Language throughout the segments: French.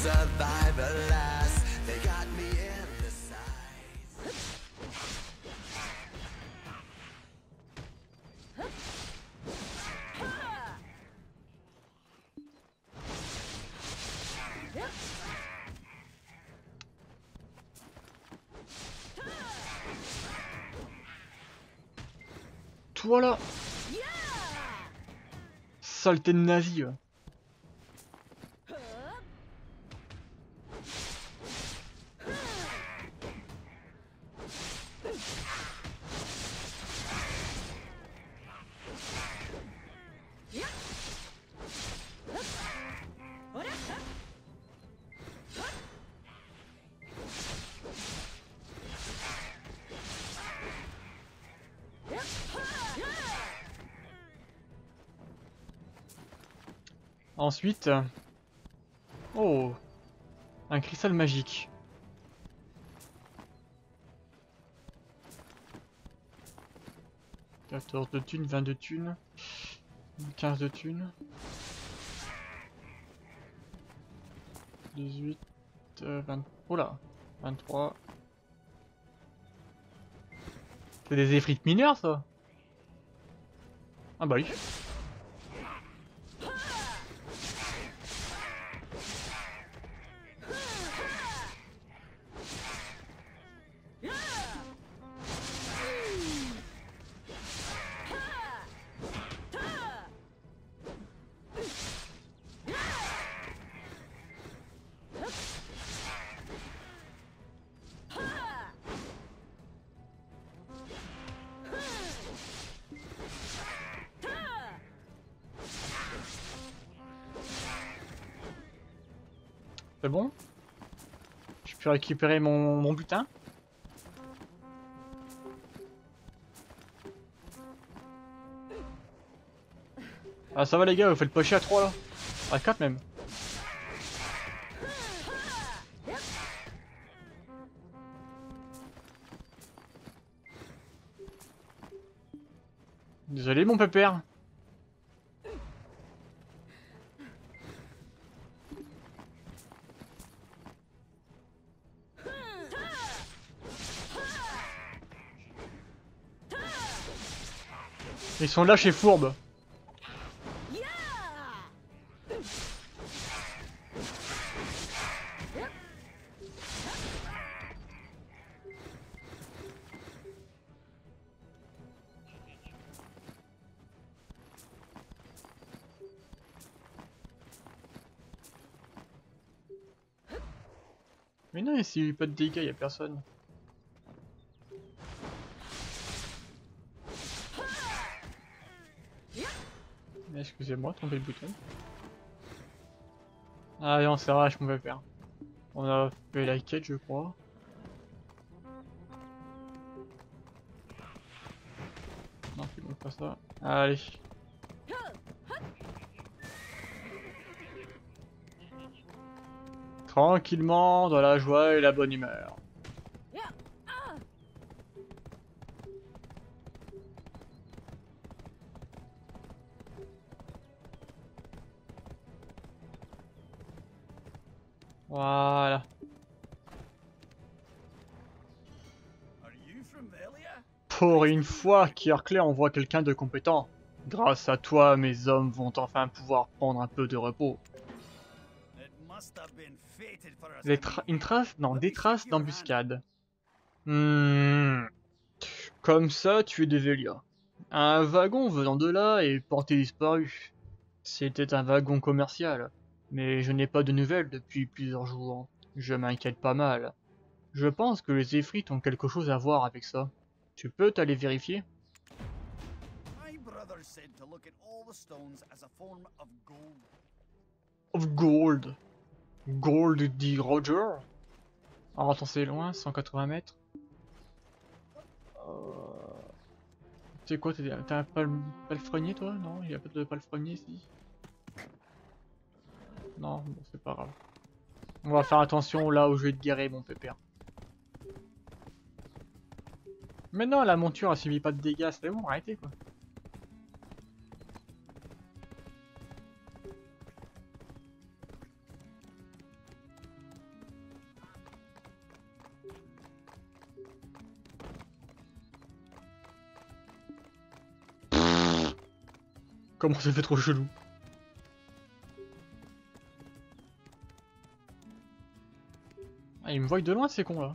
survive alas. They got me in the sights. Toi là, saleté de nazi. Ensuite, oh, un cristal magique. 14 de thunes, 20 de thunes, 15 de thunes, 18, 20, oh là, 23. C'est des effrites mineurs ça? Ah bah oui. C'est bon? Je peux récupérer mon butin? Ah ça va les gars, vous faites pas chier à 3 là? À 4 même. Désolé mon pépère. Ils sont là chez Fourbe. Mais non, s'il n'y a eu pas de dégâts, il n'y a personne. Excusez-moi, tombez le bouton. Ah non, c'est rage qu'on va faire. On a fait la quête, je crois. Non, c'est bon, pas ça. Allez. Tranquillement, dans la joie et la bonne humeur. Voilà. Pour une fois, Kirkley envoie quelqu'un de compétent. Grâce à toi, mes hommes vont enfin pouvoir prendre un peu de repos. Une trace? Non, des traces d'embuscade. Comme ça, tu es de Velia. Un wagon venant de là est porté disparu. C'était un wagon commercial. Mais je n'ai pas de nouvelles depuis plusieurs jours. Je m'inquiète pas mal. Je pense que les Efrites ont quelque chose à voir avec ça. Tu peux t'aller vérifier? Of gold. Gold dit Roger. Alors attends, c'est loin, 180 mètres. C'est quoi, t'as un palefrenier toi? Non, il n'y a pas de palefrenier ici. Non, bon, c'est pas grave. On va faire attention là où je vais te guérir mon pépère. Mais non, la monture a subi pas de dégâts, c'est bon, arrêtez quoi. Comment ça fait trop chelou. Ah, ils me voient de loin ces cons là.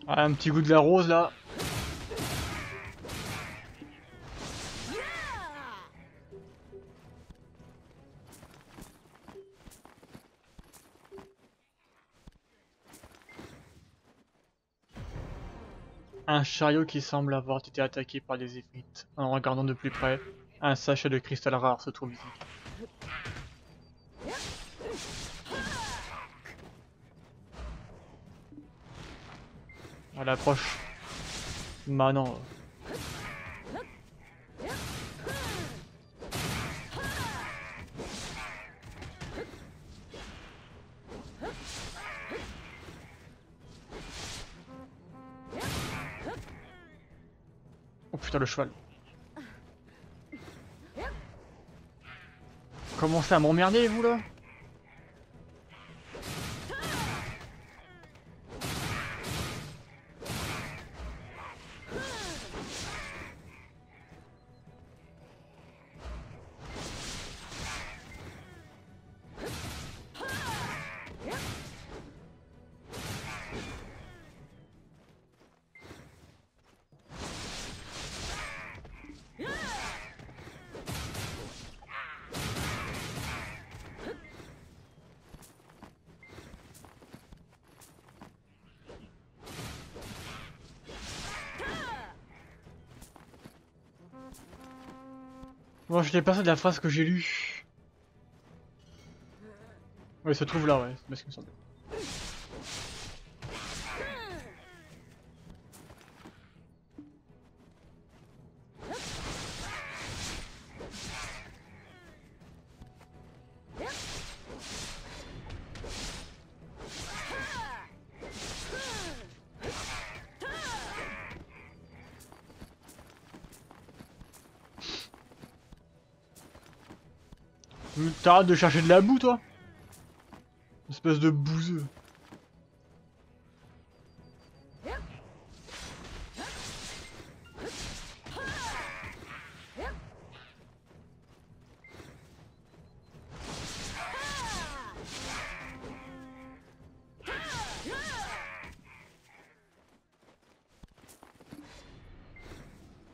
Ah, un petit goût de la rose là. Un chariot qui semble avoir été attaqué par des éphites. En regardant de plus près, un sachet de cristal rare se trouve ici. À l'approche. Bah non. Oh putain le cheval. Commencez à m'emmerder vous là. Bon, je t'ai passé de la phrase que j'ai lue. Ouais, il se trouve là, ouais, c'est bien ce qui me semble. T'arrêtes de chercher de la boue, toi? Espèce de bouseux.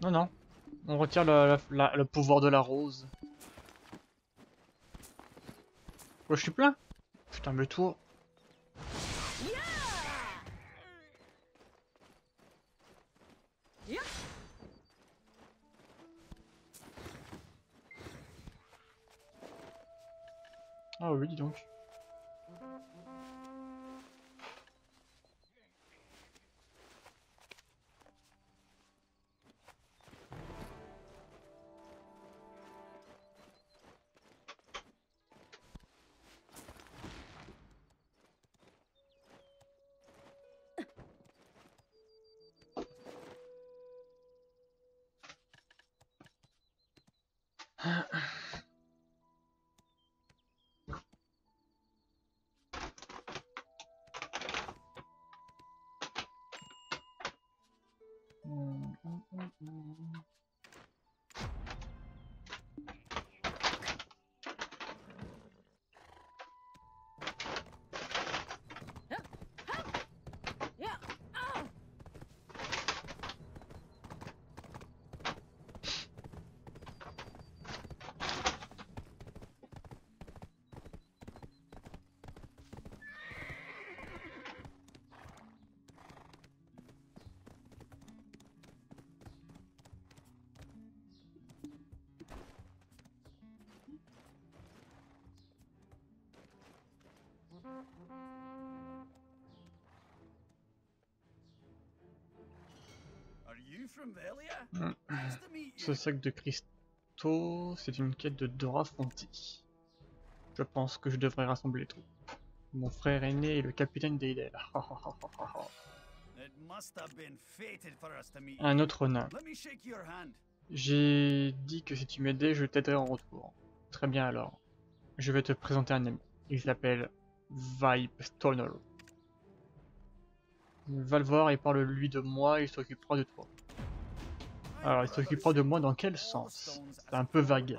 Non, non. On retire le pouvoir de la rose. Oh, je suis plein. Putain, le tour. Ah oui, dis donc. Ce sac de cristaux, c'est une quête de Dora Fonti. Je pense que je devrais rassembler les troupes. Mon frère aîné est le capitaine d'Eidel. Un autre nain. J'ai dit que si tu m'aidais, je t'aiderais en retour. Très bien alors. Je vais te présenter un ami. Il s'appelle Vibe Stoner. Va le voir et parle-lui de moi, il s'occupera de toi. Alors, il s'occupera de moi dans quel sens? C'est un peu vague.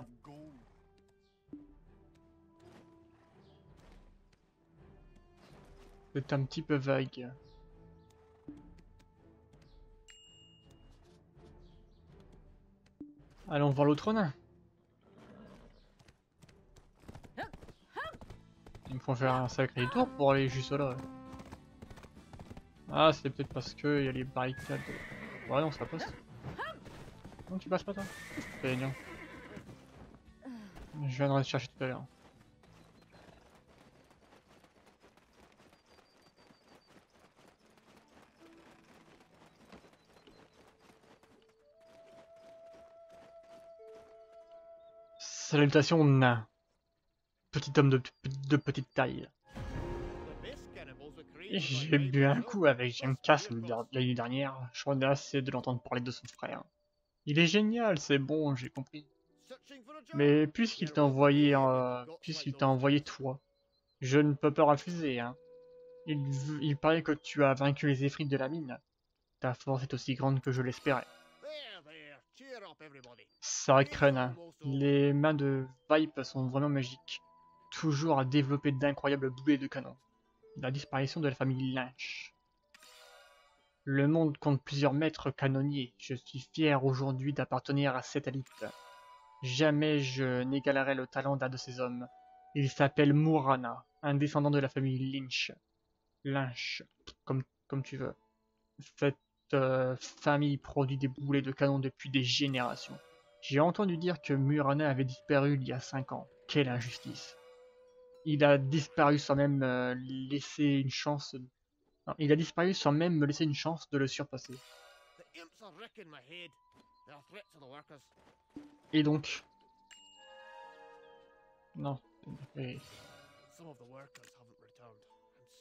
C'est un petit peu vague. Allons voir l'autre nain. Il me faut faire un sacré tour pour aller juste là. Ah, c'est peut-être parce que y a les barricades. Ouais, non, ça passe. Non, tu passes pas toi. C'est bien. Je viendrai te chercher tout à l'heure. Salutations nain. Petit homme de petite taille. J'ai bu un coup avec Jamkas l'année dernière. J'en ai assez de l'entendre parler de son frère. Il est génial, c'est bon, j'ai compris. Mais puisqu'il t'a envoyé toi, je ne peux pas refuser, hein. Il paraît que tu as vaincu les effrites de la mine. Ta force est aussi grande que je l'espérais. Sacré nain. Les mains de Vipe sont vraiment magiques. Toujours à développer d'incroyables boulets de canon. La disparition de la famille Lynch. Le monde compte plusieurs maîtres canonniers. Je suis fier aujourd'hui d'appartenir à cette élite. Jamais je n'égalerai le talent d'un de ces hommes. Il s'appelle Murana, un descendant de la famille Lynch, comme tu veux. Cette famille produit des boulets de canon depuis des générations. J'ai entendu dire que Murana avait disparu il y a 5 ans. Quelle injustice. Il a disparu sans même laisser une chance. Non, il a disparu sans même me laisser une chance de le surpasser. Et donc... Non. Et...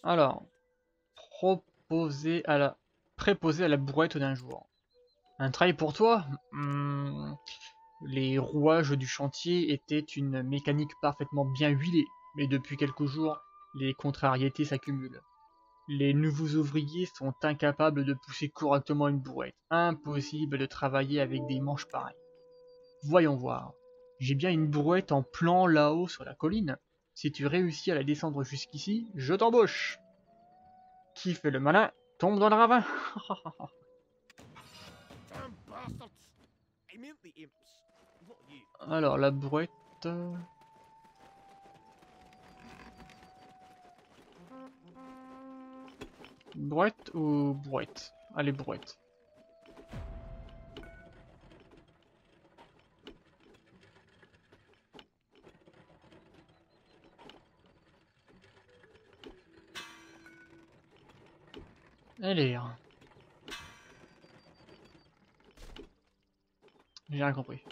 Alors, préposer à la brouette d'un jour. Un travail pour toi? Les rouages du chantier étaient une mécanique parfaitement bien huilée, mais depuis quelques jours, les contrariétés s'accumulent. Les nouveaux ouvriers sont incapables de pousser correctement une brouette. Impossible de travailler avec des manches pareilles. Voyons voir. J'ai bien une brouette en plan là-haut sur la colline. Si tu réussis à la descendre jusqu'ici, je t'embauche. Qui fait le malin tombe dans le ravin. Alors, la brouette... Brouette ou brouette? Allez, brouette. Allez. J'ai rien compris.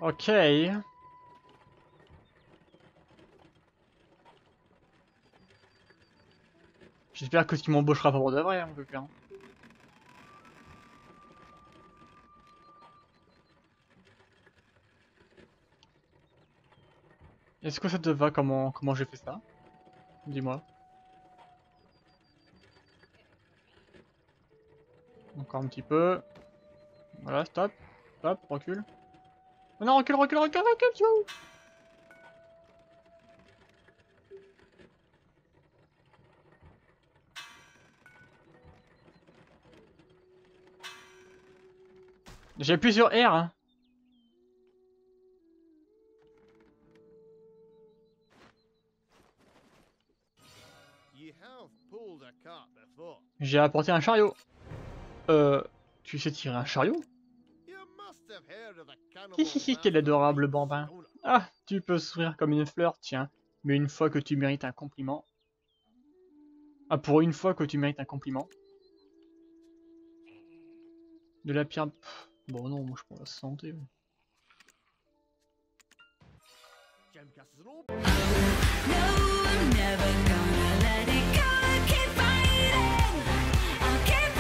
Ok. J'espère que ce qui m'embauchera pas pour de vrai, en tout cas. Est-ce que ça te va comment j'ai fait ça? Dis-moi. Encore un petit peu. Voilà, stop. Stop, recule. Oh non, recule, recule, recule, recule, tu vois où? J'ai appuyé sur R, hein. J'ai apporté un chariot. Tu sais tirer un chariot? Hihihi, quel adorable bambin. Ah, tu peux sourire comme une fleur, tiens. Mais une fois que tu mérites un compliment... Ah, pour une fois que tu mérites un compliment. De la pierre... Pff, bon non, moi je prends la santé. No, I'm never gonna let it go. I keep fighting. I'll keep